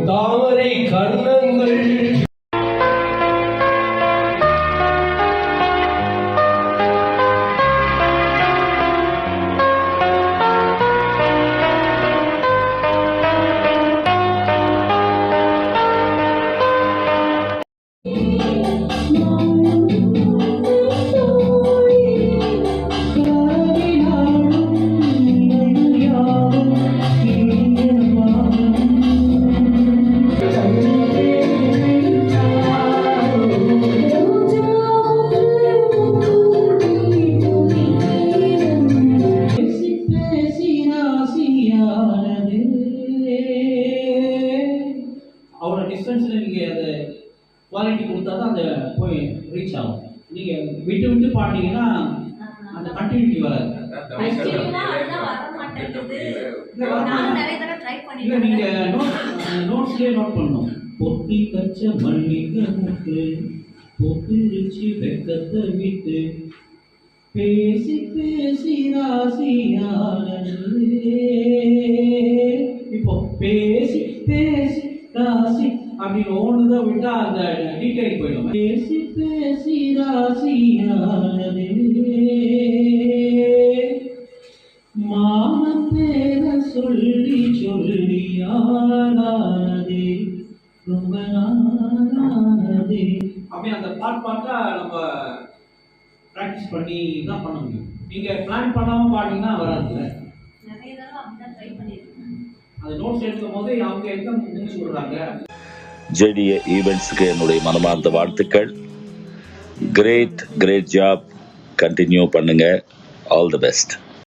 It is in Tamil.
தாமரை கண்ணங்கள் அவ்வளோ டிஸ்டன்ஸில் நீங்கள் அதை குவாலிட்டி கொடுத்தா தான் அந்த போய் ரீச் ஆகும். நீங்கள் விட்டு விட்டு பாடினீங்கன்னா அந்த கண்டினியூட்டி வராது. இல்லை நீங்கள் நோட்ஸ்லேயே நோட் பண்ணணும். பொத்தி கச்ச மல்லிகை முட்டு பொத்திருச்சு வெக்கத்தை விட்டு பேசி பேசி ராசியானது. இப்போ பேசி பேசி ராசி அப்படின்னு ஒன்றுதான் விட்டா அந்த டீட்டெயில் போயிடும். பேசி பேசி ராசியானது மான பேர சொல்லி சொல்லி ஆனாதே ரொம்ப நானானதே அப்படி அந்த பாட்டா நம்ம ப்ராக்டிஸ் பண்ணி தான் பண்ண முடியும். நீங்கள் பிளான் பண்ணாமல் பாடிங்கன்னா வராதுல்ல. அந்த நோட்ஸ் எடுக்கும் போது அவங்க எங்க முடிச்சு விடுறாங்க. ஜேடிஏ ஈவெண்ட்ஸ்க்கு என்னுடைய மனமார்ந்த வாழ்த்துக்கள். கிரேட் ஜாப், கண்டினியூ பண்ணுங்க. All the best.